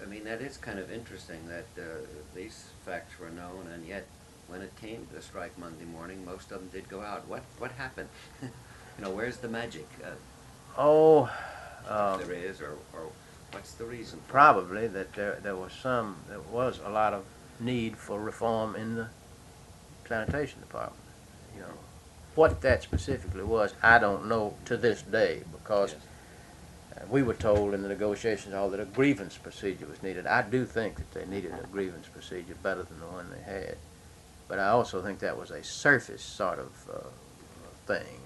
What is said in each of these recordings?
I mean, that is kind of interesting that these facts were known, and yet when it came to the strike Monday morning, most of them did go out. What happened? Where's the magic, Oh, if there is, or what's the reason for it? probably that there was a lot of need for reform in the sanitation department. You know, what that specifically was, I don't know to this day because Yes. we were told in the negotiations hall that a grievance procedure was needed. I do think that they needed a grievance procedure better than the one they had, but I also think that was a surface sort of thing.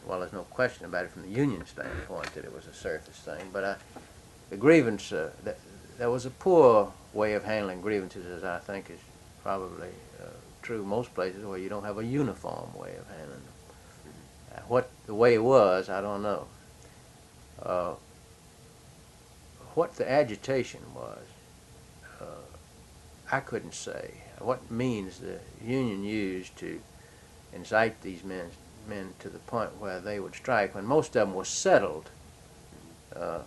Well, there's no question about it from the union standpoint that it was a surface thing, but the grievance, there was a poor way of handling grievances, as I think is probably true most places where you don't have a uniform way of handling them. What the way was, I don't know. Uh, what the agitation was, uh, I couldn't say. What means the union used to incite these men to the point where they would strike, when most of them were uh,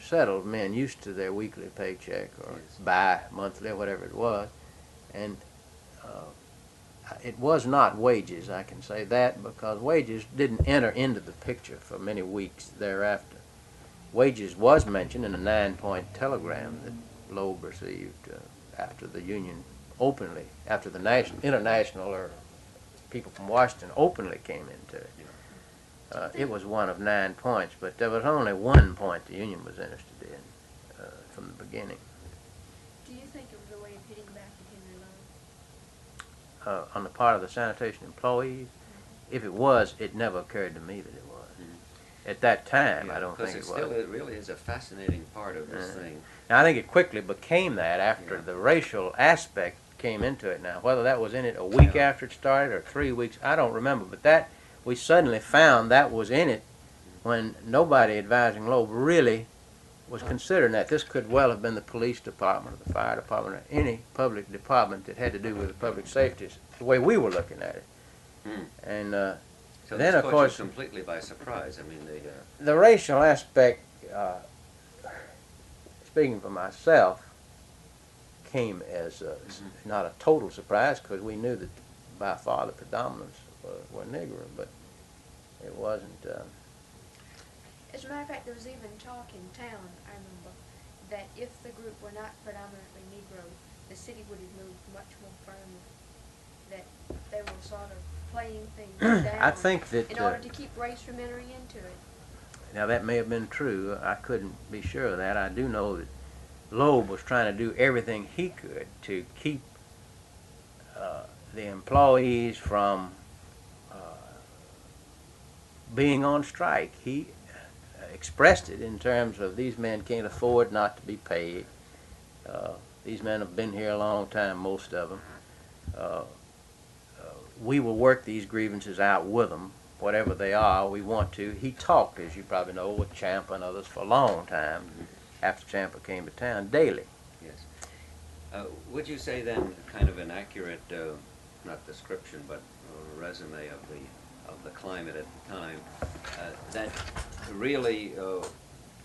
settled men used to their weekly paycheck or Yes. bi-monthly or whatever it was, and it was not wages, I can say that, because wages didn't enter into the picture for many weeks thereafter. Wages was mentioned in a 9-point telegram that Loeb received after the union openly, after the international or people from Washington openly came into it. It was one of 9 points, but there was only 1 point the union was interested in from the beginning. Do you think it was a way of hitting back at Henry On the part of the sanitation employees, if it was, it never occurred to me that it was. At that time, I don't think it was. Because it really is a fascinating part of this thing. Now, I think it quickly became that after Yeah. the racial aspect came into it. Now, whether that was in it a week Yeah. after it started or 3 weeks, I don't remember. But that we suddenly found that was in it when nobody advising Loeb really was considering that. This could well have been the police department or the fire department or any public department that had to do with public safety, the way we were looking at it. Hmm. And So then, this of caught course, you completely by surprise. I mean, the racial aspect, speaking for myself, came as not a total surprise because we knew that by far the predominance were Negro, but it wasn't. As a matter of fact, there was even talk in town, I remember, that if the group were not predominantly Negro, the city would have moved much more firmly. That they were sort of playing things down I think that in order to keep race from entering into it. now that may have been true. I couldn't be sure of that. I do know that Loeb was trying to do everything he could to keep the employees from being on strike. He expressed it in terms of these men can't afford not to be paid. These men have been here a long time, most of them. We will work these grievances out with them, whatever they are. We want to. He talked, as you probably know, with Champa and others for a long time after Champa came to town, daily. yes. Would you say then, kind of an accurate, not description, but resume of the climate at the time, that really,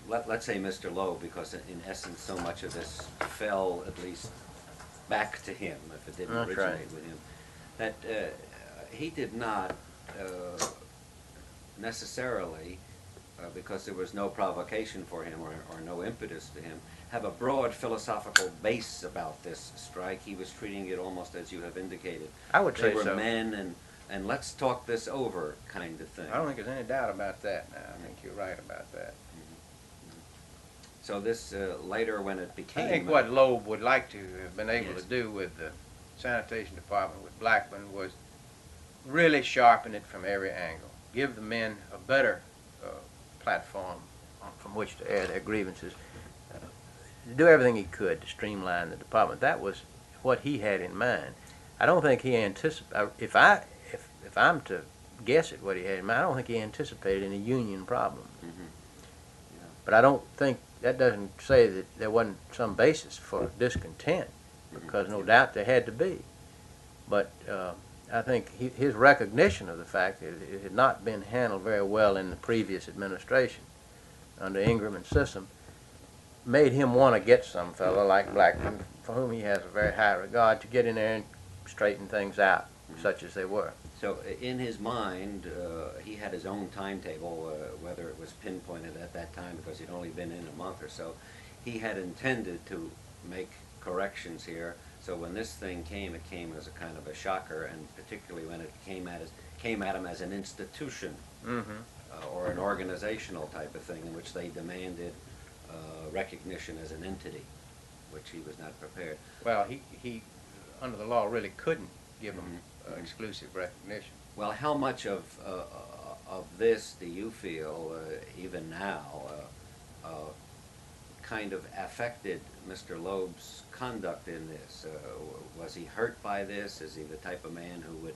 let's say Mr. Lowe, because in essence so much of this fell at least back to him, if it didn't That's originate right. with him, that he did not necessarily, because there was no provocation for him or no impetus to him, have a broad philosophical base about this strike. He was treating it almost as you have indicated. I would They say were so. men and let's talk this over kind of thing. I don't think there's any doubt about that now. I think you're right about that. So this later when it became... I think what Loeb would like to have been able Yes. to do with the sanitation department with Blackman was really sharpen it from every angle. Give the men a better platform from which to air their grievances. Do everything he could to streamline the department. That was what he had in mind. I don't think he anticipated, if I'm to guess at what he had in mind, I don't think he anticipated any union problem. Mhm. But I don't think, that doesn't say that there wasn't some basis for discontent, because no doubt there had to be. But I think his recognition of the fact that it had not been handled very well in the previous administration under Ingram and Sissom made him want to get some fellow like Blackman, for whom he has a very high regard, to get in there and straighten things out, such as they were. So in his mind, he had his own timetable, whether it was pinpointed at that time because he'd only been in a month or so. He had intended to make corrections here. So when this thing came, it came as a kind of a shocker, and particularly when it came at him as an institution or an organizational type of thing in which they demanded recognition as an entity, which he was not prepared. Well, he under the law really couldn't give them exclusive recognition. Well, how much of this do you feel, even now, kind of affected Mr. Loeb's conduct in this? Was he hurt by this? Is he the type of man who would